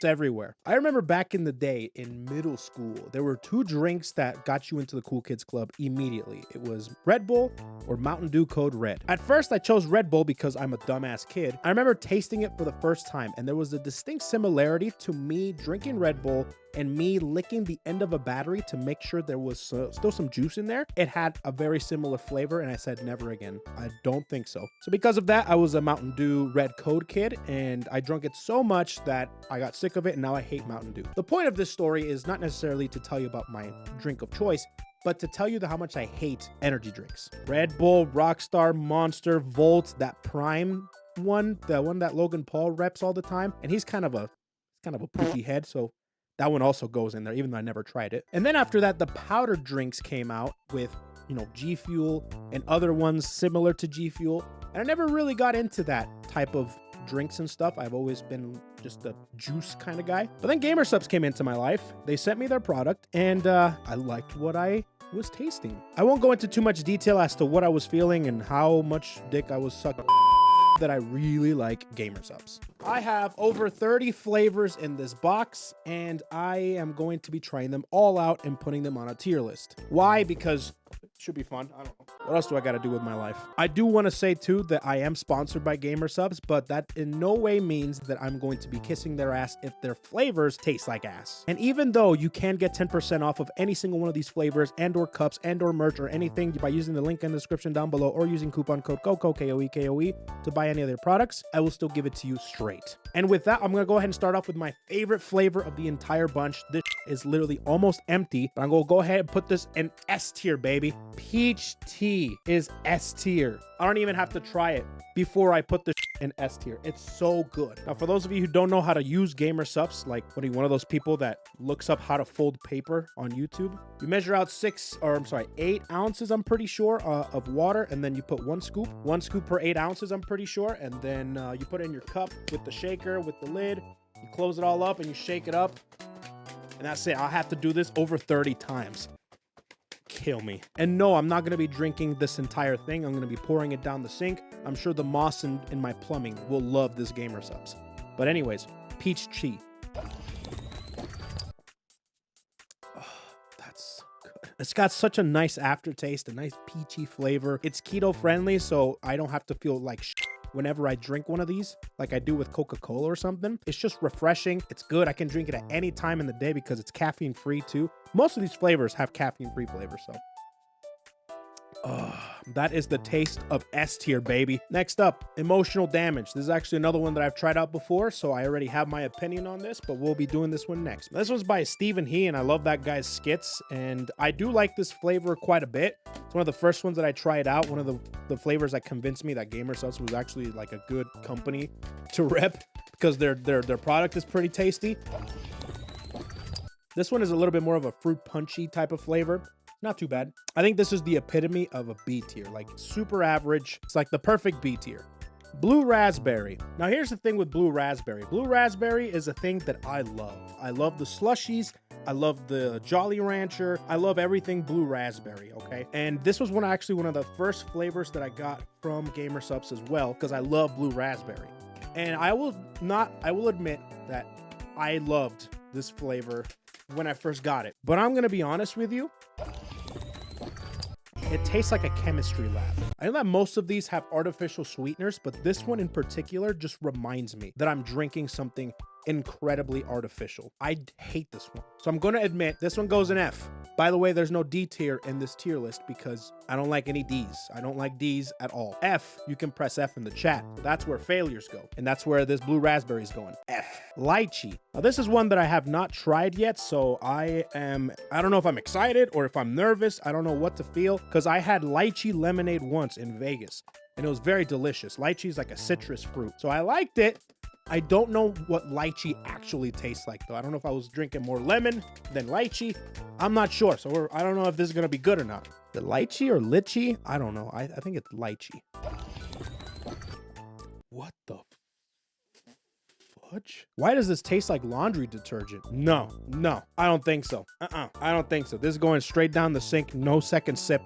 everywhere. I remember back in the day in middle school, there were 2 drinks that got you into the Cool Kids Club immediately. It was Red Bull or Mountain Dew Code Red. At first, I chose Red Bull because I'm a dumbass kid. I remember tasting it for the first time, and there was a distinct similarity to me drinking Red Bull and me licking the end of a battery to make sure there was still some juice in there. It had a very similar flavor, and I said never again. I don't think so. So because of that, I was a Mountain Dew Red Code kid, and I drank it so much that I got sick of it, and now I hate Mountain Dew. The point of this story is not necessarily to tell you about my drink of choice, but to tell you how much I hate energy drinks. Red Bull, Rockstar, Monster, Volt, that Prime one, the one that Logan Paul reps all the time, and he's kind of a poopy head, so that one also goes in there, even though I never tried it. And then after that, the powdered drinks came out with, you know, G Fuel and other ones similar to G Fuel. And I never really got into that type of drinks and stuff. I've always been just a juice kind of guy. But then Gamer Supps came into my life. They sent me their product, and I liked what I was tasting. I won't go into too much detail as to what I was feeling and how much dick I was sucking, that I really like Gamer Supps. I have over 30 flavors in this box, and I am going to be trying them all out and putting them on a tier list. Why? Because it should be fun. I don't know. What else do I got to do with my life? I do want to say too that I am sponsored by Gamer Supps, but that in no way means that I'm going to be kissing their ass if their flavors taste like ass. And even though you can get 10% off of any single one of these flavors and or cups and or merch or anything by using the link in the description down below or using coupon code KOKO, KOE, to buy any of their products, I will still give it to you straight. And with that, I'm going to go ahead and start off with my favorite flavor of the entire bunch. This is literally almost empty, but I'm going to go ahead and put this in S tier, baby. Peach tea is S tier. I don't even have to try it before I put this in S tier. It's so good. Now, for those of you who don't know how to use Gamer Supps, like what are you, one of those people that looks up how to fold paper on YouTube? You measure out 8 ounces, I'm pretty sure, of water, and then you put one scoop per 8 ounces, I'm pretty sure, and then you put it in your cup with the shaker, with the lid. You close it all up and you shake it up, and that's it. I'll have to do this over 30 times. Kill me. And no, I'm not going to be drinking this entire thing. I'm going to be pouring it down the sink. I'm sure the moss in my plumbing will love this Gamer Supps. But anyways, peach tea. Oh, that's so good. It's got such a nice aftertaste, a nice peachy flavor. It's keto friendly, so I don't have to feel like shit whenever I drink one of these, like I do with Coca-Cola or something. It's just refreshing. It's good. I can drink it at any time in the day because it's caffeine free too. Most of these flavors have caffeine free flavors, so that is the taste of S tier, baby. Next up, Emotional Damage. This is actually another one that I've tried out before, so I already have my opinion on this, but we'll be doing this one next. This one's by Stephen He, and I love that guy's skits, and I do like this flavor quite a bit. It's one of the first ones that I tried out. One of the flavors that convinced me that Gamer Supps was actually like a good company to rep because their product is pretty tasty. This one is a little bit more of a fruit punchy type of flavor. Not too bad. I think this is the epitome of a B tier, like super average. It's like the perfect B tier. Blue Raspberry. Now here's the thing with Blue Raspberry. Blue Raspberry is a thing that I love. I love the slushies. I love the Jolly Rancher. I love everything Blue Raspberry, okay? And this was actually one of the first flavors that I got from Gamer Supps as well, because I love Blue Raspberry. And I will admit that I loved this flavor when I first got it. But I'm gonna be honest with you, it tastes like a chemistry lab. I know that most of these have artificial sweeteners, but this one in particular just reminds me that I'm drinking something incredibly artificial. I hate this one. So I'm going to admit this one goes in F. By the way, there's no D tier in this tier list because I don't like any Ds. I don't like Ds at all. F, you can press F in the chat. That's where failures go. And that's where this Blue Raspberry is going. F. Lychee. Now this is one that I have not tried yet. So I don't know if I'm excited or if I'm nervous. I don't know what to feel because I had lychee lemonade once in Vegas and it was very delicious. Lychee is like a citrus fruit. So I liked it. I don't know what lychee actually tastes like, though. I don't know if I was drinking more lemon than lychee. I'm not sure, so I don't know if this is going to be good or not. The lychee or lychee? I don't know. I think it's lychee. What the fudge? Why does this taste like laundry detergent? No, I don't think so. I don't think so. This is going straight down the sink. No second sip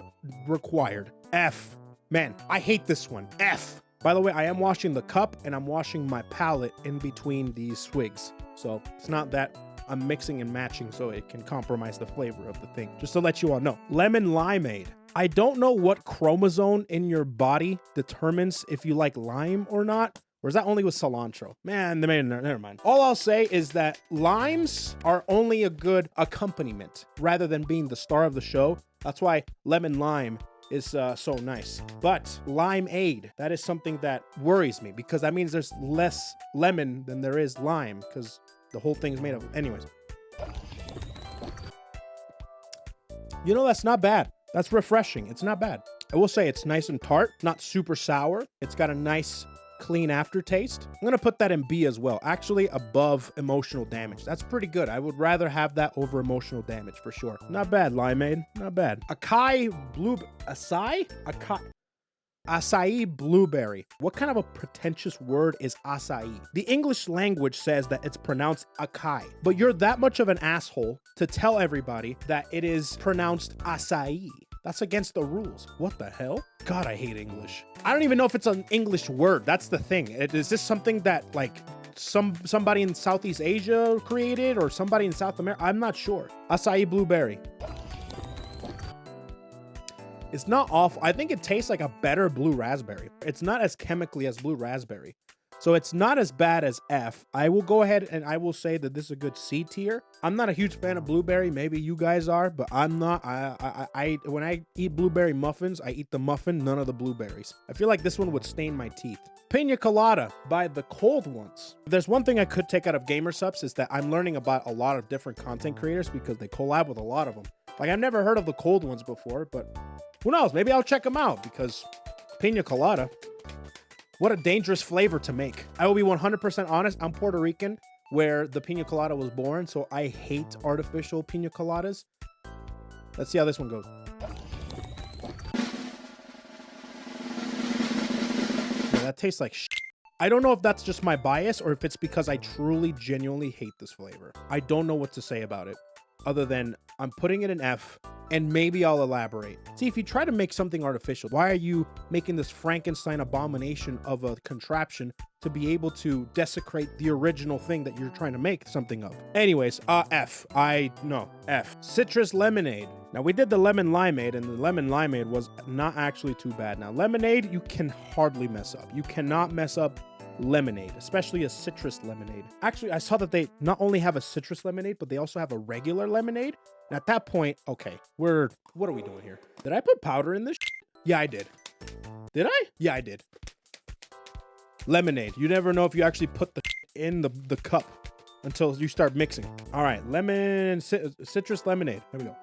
required. F. Man, I hate this one. F. By the way, I am washing the cup and I'm washing my palate in between these swigs. So it's not that I'm mixing and matching so it can compromise the flavor of the thing. Just to let you all know. Lemon limeade. I don't know what chromosome in your body determines if you like lime or not. Or is that only with cilantro? Man, never mind. All I'll say is that limes are only a good accompaniment rather than being the star of the show. That's why lemon lime is so nice. But limeade, that is something that worries me because that means there's less lemon than there is lime because the whole thing is made of... Anyways. You know, that's not bad. That's refreshing. It's not bad. I will say it's nice and tart, not super sour. It's got a nice, clean aftertaste. I'm gonna put that in B as well. Actually, above emotional damage. That's pretty good. I would rather have that over emotional damage for sure. Not bad, limeade. Not bad. Acai blueberry. What kind of a pretentious word is acai? The English language says that it's pronounced acai, but you're that much of an asshole to tell everybody that it is pronounced acai. That's against the rules. What the hell? God, I hate English. I don't even know if it's an English word. That's the thing. Is this something that like somebody in Southeast Asia created or somebody in South America? I'm not sure. Acai blueberry. It's not awful. I think it tastes like a better blue raspberry. It's not as chemically as blue raspberry. So it's not as bad as F. I will go ahead and I will say that this is a good C tier. I'm not a huge fan of blueberry. Maybe you guys are, but I'm not. When I eat blueberry muffins, I eat the muffin, none of the blueberries. I feel like this one would stain my teeth. Pina Colada by the Cold Ones. If there's one thing I could take out of Gamer Supps is that I'm learning about a lot of different content creators because they collab with a lot of them. Like I've never heard of the Cold Ones before, but who knows? Maybe I'll check them out because Pina Colada, what a dangerous flavor to make. I will be 100% honest. I'm Puerto Rican where the Pina Colada was born, so I hate artificial Pina Coladas. Let's see how this one goes. Yeah, that tastes like shit. I don't know if that's just my bias or if it's because I truly, genuinely hate this flavor. I don't know what to say about it other than I'm putting it in F. And maybe I'll elaborate. See, if you try to make something artificial, why are you making this Frankenstein abomination of a contraption to be able to desecrate the original thing that you're trying to make something of? Anyways, F. F. Citrus lemonade. Now, we did the lemon limeade, and the lemon limeade was not actually too bad. Now, lemonade, you can hardly mess up. You cannot mess up lemonade, especially a citrus lemonade. Actually, I saw that they not only have a citrus lemonade, but they also have a regular lemonade. And at that point, okay, what are we doing here? Did I put powder in this? Yeah, I did. Did I? Yeah, I did. Lemonade. You never know if you actually put the in the cup until you start mixing. All right, citrus lemonade. There we go.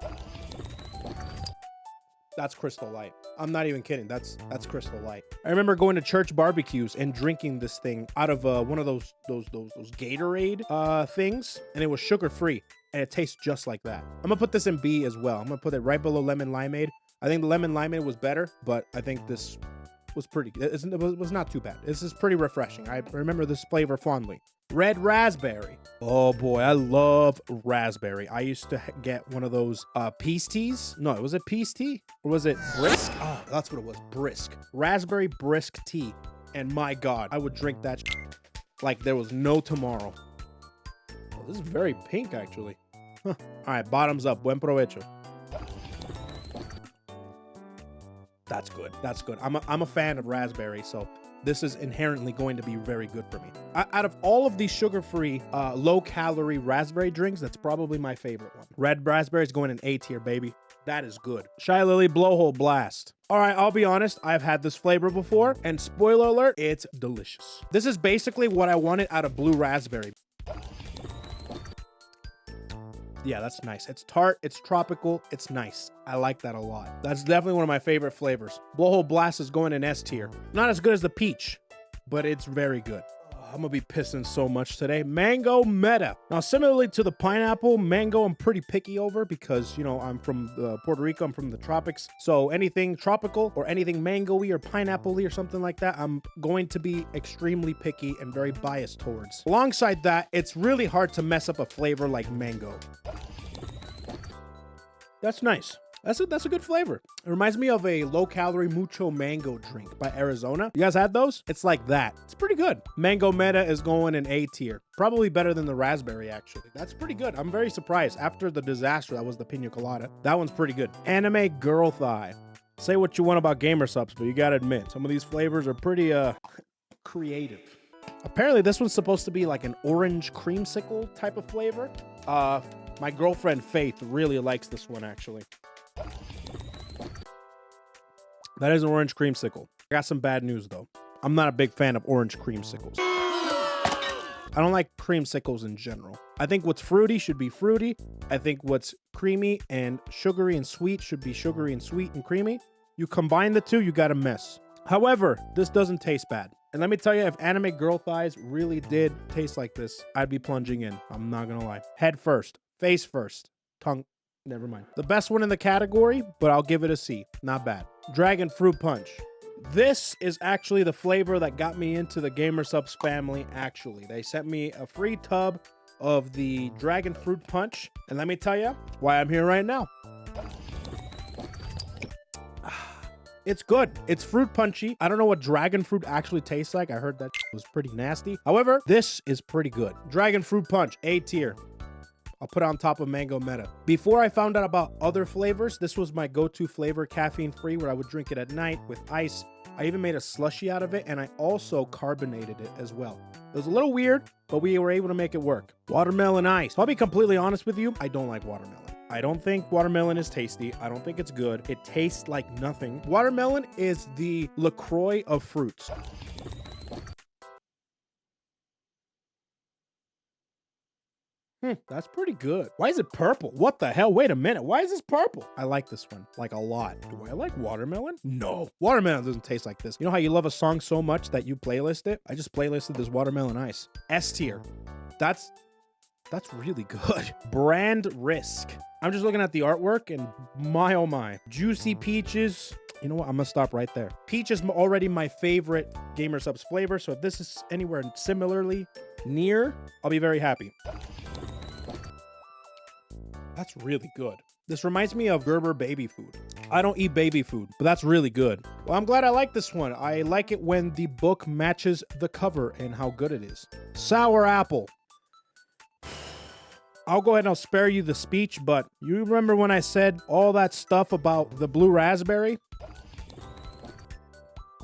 That's Crystal Light. I'm not even kidding. That's Crystal Light. I remember going to church barbecues and drinking this thing out of one of those Gatorade things, and it was sugar free, and it tastes just like that. I'm gonna put this in B as well. I'm gonna put it right below lemon limeade. I think the lemon limeade was better, but I think this was pretty. It was not too bad. This is pretty refreshing. I remember this flavor fondly. Red raspberry. Oh boy, I love raspberry. I used to get one of those peace teas. No, was it peace tea? Or was it brisk? Oh, that's what it was, brisk. Raspberry brisk tea. And my God, I would drink that like there was no tomorrow. Oh, this is very pink, actually. Huh. All right, bottoms up. Buen provecho. That's good. That's good. I'm a fan of raspberry, so this is inherently going to be very good for me. Out of all of these sugar-free, low-calorie raspberry drinks, that's probably my favorite one. Red raspberry is going in A tier, baby. That is good. Shy Lily Blowhole Blast. All right, I'll be honest. I've had this flavor before, and spoiler alert, it's delicious. This is basically what I wanted out of blue raspberry. Yeah, that's nice. It's tart, it's tropical, it's nice. I like that a lot. That's definitely one of my favorite flavors. Blowhole Blast is going in S tier. Not as good as the peach, but it's very good. I'm gonna be pissing so much today. Mango Meta. Now, similarly to the pineapple, mango I'm pretty picky over because, you know, I'm from Puerto Rico, I'm from the tropics. So anything tropical or anything mango-y or pineapple-y or something like that, I'm going to be extremely picky and very biased towards. Alongside that, it's really hard to mess up a flavor like mango. That's nice. That's a good flavor. It reminds me of a low-calorie mucho mango drink by Arizona. You guys had those? It's like that. It's pretty good. Mango Meta is going in A tier. Probably better than the raspberry, actually. That's pretty good. I'm very surprised. After the disaster that was the pina colada, that one's pretty good. Anime Girl Thigh. Say what you want about Gamer Supps, but you gotta admit, some of these flavors are pretty, creative. Apparently, this one's supposed to be like an orange creamsicle type of flavor. My girlfriend Faith really likes this one, actually. That is an orange creamsicle. I got some bad news, though. I'm not a big fan of orange creamsicles. I don't like creamsicles in general. I think what's fruity should be fruity. I think what's creamy and sugary and sweet should be sugary and sweet and creamy. You combine the two, you got a mess. However, this doesn't taste bad. And let me tell you, if anime girl thighs really did taste like this, I'd be plunging in. I'm not gonna lie. Head first, face first, tongue, never mind. The best one in the category, but I'll give it a C. Not bad. Dragon Fruit Punch. This is actually the flavor that got me into the Gamer Supps family, actually. They sent me a free tub of the Dragon Fruit Punch. And let me tell you why I'm here right now. It's good. It's fruit punchy. I don't know what dragon fruit actually tastes like. I heard that was pretty nasty. However, this is pretty good. Dragon Fruit Punch, A tier. I'll put it on top of Mango Meta. Before I found out about other flavors, this was my go-to flavor, caffeine-free, where I would drink it at night with ice. I even made a slushie out of it, and I also carbonated it as well. It was a little weird, but we were able to make it work. Watermelon ice. I'll be completely honest with you, I don't like watermelon. I don't think watermelon is tasty. I don't think it's good. It tastes like nothing. Watermelon is the LaCroix of fruits. That's pretty good. Why is it purple? What the hell? Wait a minute. Why is this purple? I like this one, like a lot. Do I like watermelon? No. Watermelon doesn't taste like this. You know how you love a song so much that you playlist it? I just playlisted this watermelon ice. S tier. That's really good. Brand Risk. I'm just looking at the artwork and my oh my. Juicy peaches. You know what? I'm gonna stop right there. Peach is already my favorite Gamer Supps flavor, so if this is anywhere similarly near, I'll be very happy. That's really good. This reminds me of Gerber baby food. I don't eat baby food, but that's really good. Well, I'm glad I like this one. I like it when the book matches the cover and how good it is. Sour apple. I'll go ahead and I'll spare you the speech, but you remember when I said all that stuff about the blue raspberry?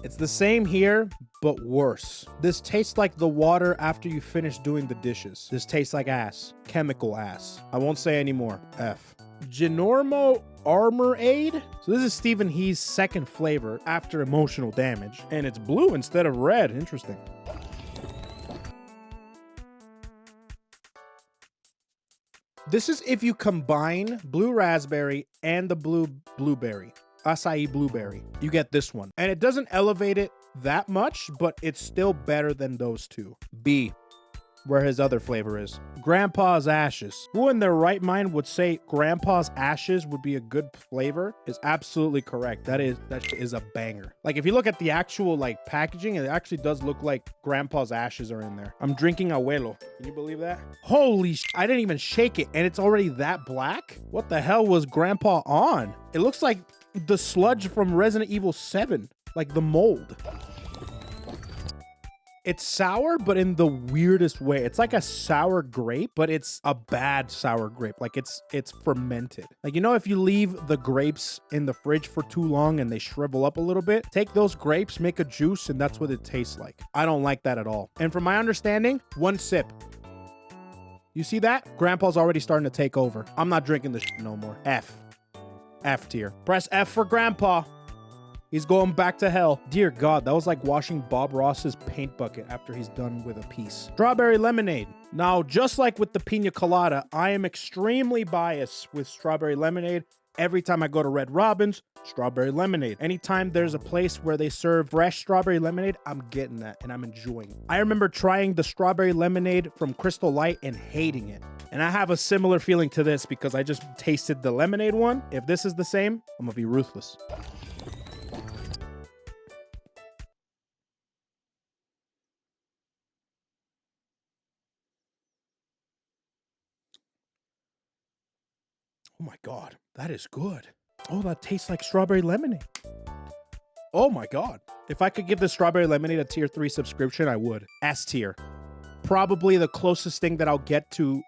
It's the same here, but worse. This tastes like the water after you finish doing the dishes. This tastes like ass. Chemical ass. I won't say any more. F. Ginormo Armor Aid. So this is Stephen He's second flavor after emotional damage. And it's blue instead of red. Interesting. This is if you combine blue raspberry and the blue blueberry. Acai blueberry. You get this one. And it doesn't elevate it that much, but it's still better than those two. B, where his other flavor is. Grandpa's Ashes. Who in their right mind would say Grandpa's Ashes would be a good flavor is absolutely correct. That is a banger. Like if you look at the actual like packaging, it actually does look like Grandpa's Ashes are in there. I'm drinking Abuelo. Can you believe that? Holy sh! I didn't even shake it and it's already that black? What the hell was Grandpa on? It looks like the sludge from Resident Evil 7, like the mold. It's sour, but in the weirdest way. It's like a sour grape, but it's a bad sour grape. Like it's fermented. Like, you know, if you leave the grapes in the fridge for too long and they shrivel up a little bit, take those grapes, make a juice, and that's what it tastes like. I don't like that at all. And from my understanding, one sip. You see that? Grandpa's already starting to take over. I'm not drinking this shit no more. F. F tier. Press F for Grandpa. He's going back to hell. Dear God, that was like washing Bob Ross's paint bucket after he's done with a piece. Strawberry lemonade. Now, just like with the pina colada, I am extremely biased with strawberry lemonade. Every time I go to Red Robin's, strawberry lemonade. Anytime there's a place where they serve fresh strawberry lemonade, I'm getting that and I'm enjoying it. I remember trying the strawberry lemonade from Crystal Light and hating it. And I have a similar feeling to this because I just tasted the lemonade one. If this is the same, I'm gonna be ruthless. Oh my God, that is good. Oh, that tastes like strawberry lemonade. Oh my God. If I could give the strawberry lemonade a tier 3 subscription, I would. S tier. Probably the closest thing that I'll get to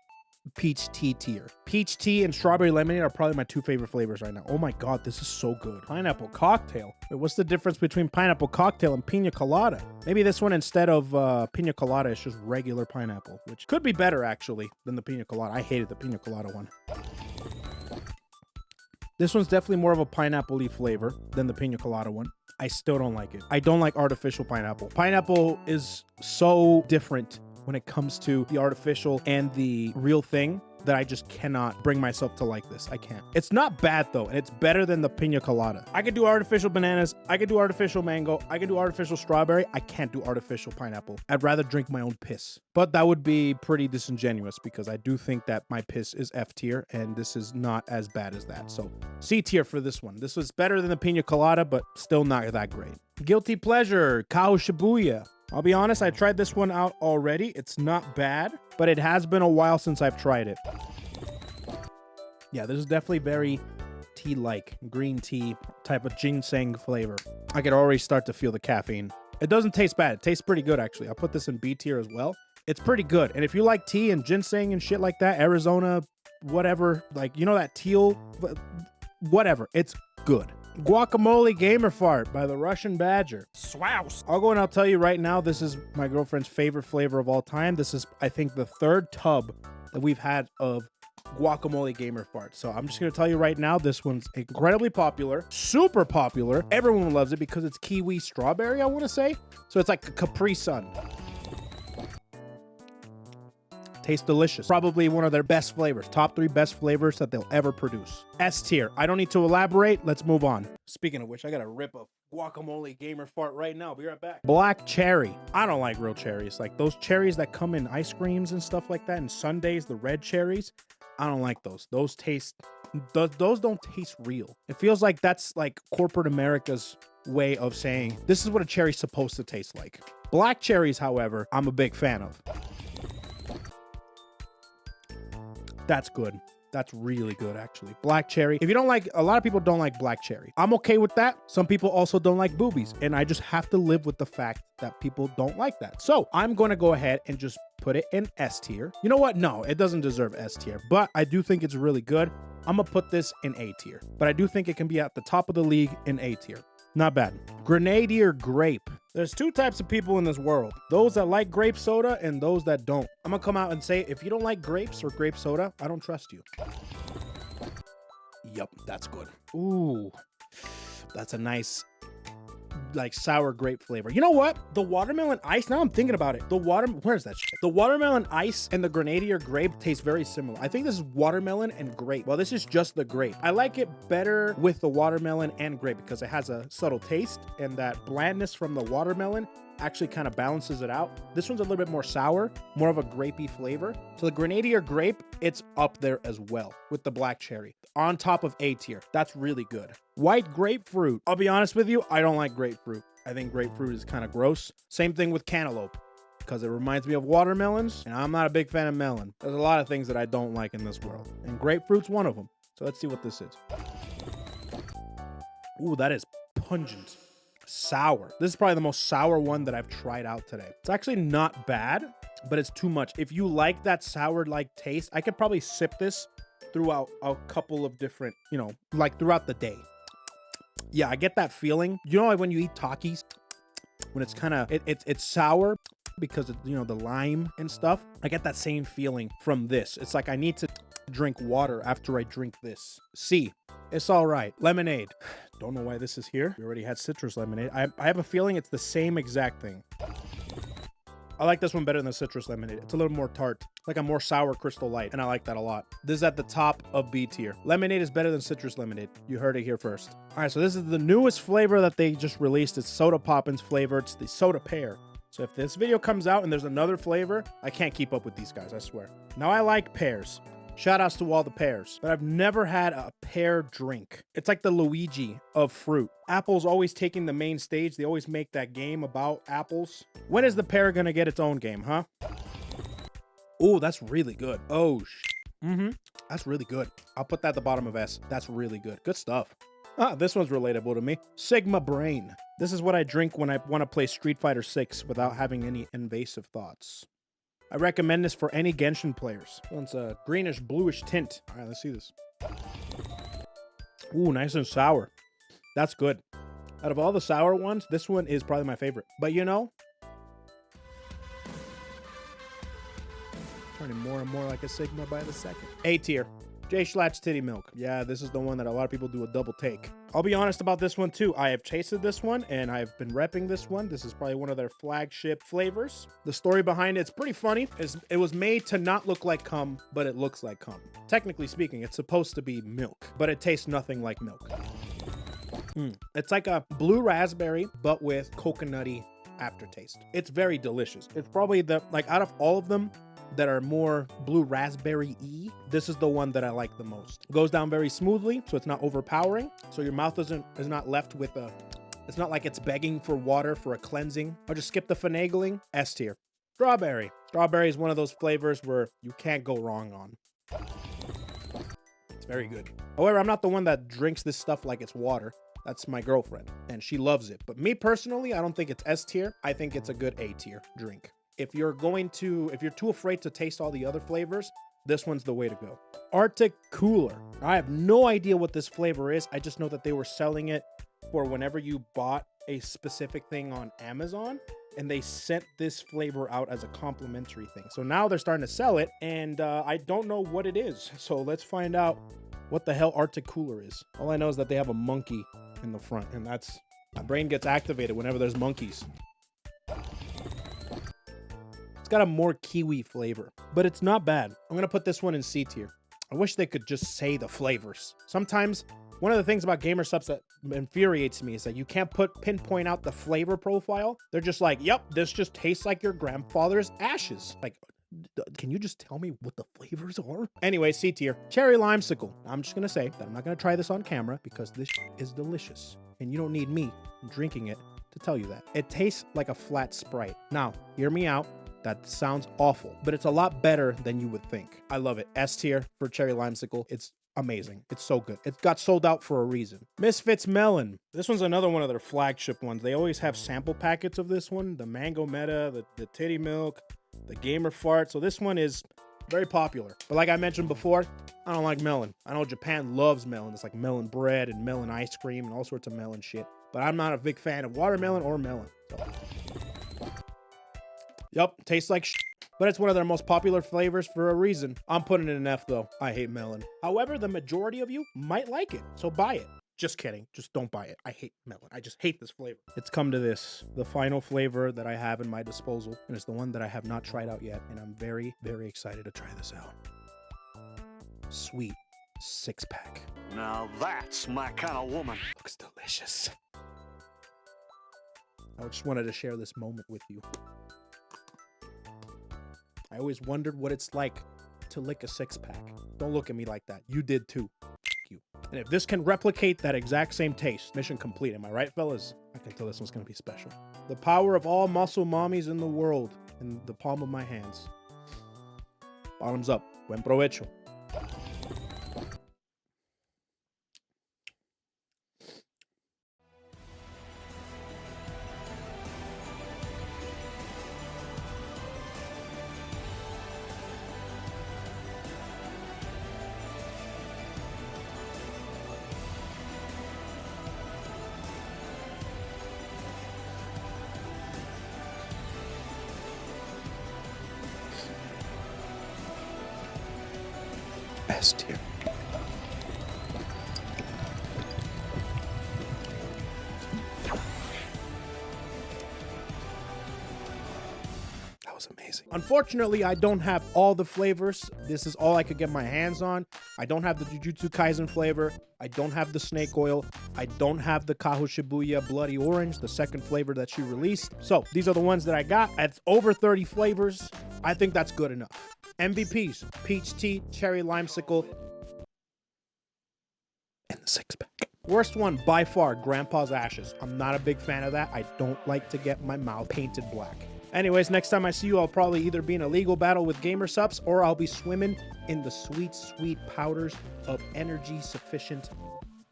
peach tea tier. Peach tea and strawberry lemonade are probably my 2 favorite flavors right now. Oh my God, this is so good. Pineapple cocktail. Wait, what's the difference between pineapple cocktail and pina colada? Maybe this one, instead of pina colada, is just regular pineapple, which could be better actually than the pina colada. I hated the pina colada one. This one's definitely more of a pineapple-y flavor than the pina colada one. I still don't like it. I don't like artificial pineapple. Pineapple is so different when it comes to the artificial and the real thing that I just cannot bring myself to like this. I can't. It's not bad though, and it's better than the pina colada. I could do artificial bananas. I could do artificial mango. I could do artificial strawberry. I can't do artificial pineapple. I'd rather drink my own piss. But that would be pretty disingenuous because I do think that my piss is F tier and this is not as bad as that. So C tier for this one. This was better than the pina colada, but still not that great. Guilty pleasure, Kao Shibuya. I'll be honest, I tried this one out already. It's not bad, but it has been a while since I've tried it. Yeah, this is definitely very tea-like, green tea type of ginseng flavor. I could already start to feel the caffeine. It doesn't taste bad. It tastes pretty good, actually. I'll put this in B tier as well. It's pretty good. And if you like tea and ginseng and shit like that, Arizona, whatever, like, you know, that teal, whatever, it's good. Guacamole Gamer Fart by the Russian Badger. Swouse. I'll go and I'll tell you right now, this is my girlfriend's favorite flavor of all time. This is, I think, the 3rd tub that we've had of Guacamole Gamer Fart. So I'm just going to tell you right now, this one's incredibly popular, super popular. Everyone loves it because it's kiwi strawberry, I want to say. So it's like a Capri Sun. Tastes delicious. Probably one of their best flavors. Top 3 best flavors that they'll ever produce. S tier. I don't need to elaborate. Let's move on. Speaking of which, I got to rip a Guacamole Gamer Fart right now. Be right back. Black cherry. I don't like real cherries. Like those cherries that come in ice creams and stuff like that, and sundaes, the red cherries. I don't like those. Those don't taste real. It feels like that's like corporate America's way of saying, this is what a cherry's supposed to taste like. Black cherries, however, I'm a big fan of. That's good. That's really good, actually. Black cherry. If you don't like, a lot of people don't like black cherry. I'm okay with that. Some people also don't like boobies. And I just have to live with the fact that people don't like that. So I'm going to go ahead and just put it in S tier. You know what? No, it doesn't deserve S tier, but I do think it's really good. I'm going to put this in A tier, but I do think it can be at the top of the league in A tier. Not bad. Grenadier grape. There's 2 types of people in this world. Those that like grape soda and those that don't. I'm gonna come out and say, if you don't like grapes or grape soda, I don't trust you. Yup, that's good. Ooh, that's a nice, like, sour grape flavor. You know what? The watermelon ice, now I'm thinking about it. Where's that shit? The watermelon ice and the Grenadier grape taste very similar. I think this is watermelon and grape. Well, this is just the grape. I like it better with the watermelon and grape because it has a subtle taste, and that blandness from the watermelon actually kind of balances it out. This one's a little bit more sour, more of a grapey flavor. So the Grenadier grape, it's up there as well with the black cherry on top of A tier. That's really good. White grapefruit. I'll be honest with you, I don't like grapefruit. I think grapefruit is kind of gross. Same thing with cantaloupe because it reminds me of watermelons, and I'm not a big fan of melon. There's a lot of things that I don't like in this world, and grapefruit's one of them. So let's see what this is. Ooh, that is pungent. Sour. This is probably the most sour one that I've tried out today. It's actually not bad, but it's too much. If you like that sour-like taste, I could probably sip this throughout a couple of different, you know, like throughout the day. Yeah, I get that feeling. You know, like when you eat Takis, when it's kind of, it's sour because of, you know, the lime and stuff. I get that same feeling from this. It's like I need to drink water after I drink this. C. It's all right. Lemonade. Don't know why this is here. We already had citrus lemonade. I have a feeling it's the same exact thing. I like this one better than the citrus lemonade. It's a little more tart, like a more sour Crystal Light, and I like that a lot. This is at the top of B tier. Lemonade is better than citrus lemonade. You heard it here first. All right, so this is the newest flavor that they just released. It's Soda Poppins flavor. It's the soda pear. So if this video comes out and there's another flavor, I can't keep up with these guys, I swear. Now, I like pears. Shout outs to all the pears, but I've never had a pear drink. It's like the Luigi of fruit. Apple's always taking the main stage. They always make that game about apples. When is the pear gonna get its own game, huh? Oh, that's really good. Oh, that's really good. I'll put that at the bottom of S. That's really good. Good stuff. This one's relatable to me. Sigma Brain. This is what I drink when I want to play Street Fighter 6 without having any invasive thoughts. I recommend this for any Genshin players. This one's a greenish bluish tint. All right, let's see this. Ooh, nice and sour. That's good. Out of all the sour ones, this one is probably my favorite. But you know, turning more and more like a Sigma by the second. A tier. J Schlatt's Titty Milk. Yeah, this is the one that a lot of people do a double take. I'll be honest about this one too. I have tasted this one and I've been repping this one. This is probably one of their flagship flavors. The story behind it's pretty funny. It was made to not look like cum, but it looks like cum. Technically speaking, it's supposed to be milk, but it tastes nothing like milk. It's like a blue raspberry, but with coconutty aftertaste. It's very delicious. It's probably out of all of them that are more blue raspberry-y, this is the one that I like the most. It goes down very smoothly, so it's not overpowering. So your mouth is not left with it's not like it's begging for water for a cleansing. I'll just skip the finagling. S tier. Strawberry. Strawberry is one of those flavors where you can't go wrong on. It's very good. However, I'm not the one that drinks this stuff like it's water. That's my girlfriend, and she loves it. But me personally, I don't think it's S tier. I think it's a good A tier drink. If you're too afraid to taste all the other flavors, this one's the way to go. Arctic Cooler. I have no idea what this flavor is. I just know that they were selling it for whenever you bought a specific thing on Amazon, and they sent this flavor out as a complimentary thing. So now they're starting to sell it, and I don't know what it is. So let's find out what the hell Arctic Cooler is. All I know is that they have a monkey in the front, and my brain gets activated whenever there's monkeys. Got a more kiwi flavor, but it's not bad. I'm gonna put this one in C tier. I wish they could just say the flavors. Sometimes one of the things about Gamer Supps that infuriates me is that you can't pinpoint out the flavor profile. They're just like, yep, this just tastes like your grandfather's ashes. Like, can you just tell me what the flavors are? Anyway, C tier. Cherry Limesicle. I'm just gonna say that I'm not gonna try this on camera because this is delicious, and you don't need me drinking it to tell you that. It tastes like a flat Sprite. Now, hear me out. That sounds awful, but it's a lot better than you would think. I love it. S tier for Cherry Limesicle. It's amazing. It's so good. It got sold out for a reason. Misfits Melon. This one's another one of their flagship ones. They always have sample packets of this one. The Mango Meta, the Titty Milk, the Gamer Fart. So this one is very popular. But like I mentioned before, I don't like melon. I know Japan loves melon. It's like melon bread and melon ice cream and all sorts of melon shit. But I'm not a big fan of watermelon or melon. So. Yup, tastes like shit, but it's one of their most popular flavors for a reason. I'm putting it in F though. I hate melon. However, the majority of you might like it, so buy it. Just kidding. Just don't buy it. I hate melon. I just hate this flavor. It's come to this, the final flavor that I have in my disposal, and it's the one that I have not tried out yet, and I'm very, very excited to try this out. Sweet 6-pack. Now that's my kind of woman. Looks delicious. I just wanted to share this moment with you. I always wondered what it's like to lick a 6-pack. Don't look at me like that. You did too. You. And if this can replicate that exact same taste, mission complete. Am I right, fellas? I can tell this one's gonna be special. The power of all muscle mommies in the world in the palm of my hands. Bottoms up. Buen provecho. S tier. That was amazing. Unfortunately, I don't have all the flavors. This is all I could get my hands on. I don't have the Jujutsu Kaisen flavor. I don't have the snake oil. I don't have the Kaho Shibuya Bloody Orange, the second flavor that she released. So these are the ones that I got. It's over 30 flavors. I think that's good enough. MVPs, Peach Tea, Cherry Limesicle, and the 6-pack. Worst one, by far, Grandpa's Ashes. I'm not a big fan of that. I don't like to get my mouth painted black. Anyways, next time I see you, I'll probably either be in a legal battle with Gamer Supps, or I'll be swimming in the sweet, sweet powders of energy-sufficient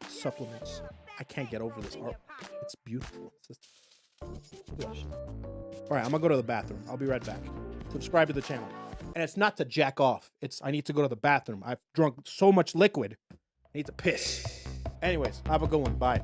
supplements. I can't get over this art. It's beautiful. It's just, look at that shit. All right, I'm gonna go to the bathroom. I'll be right back. Subscribe to the channel. And it's not to jack off. It's I need to go to the bathroom. I've drunk so much liquid. I need to piss. Anyways, have a good one. Bye.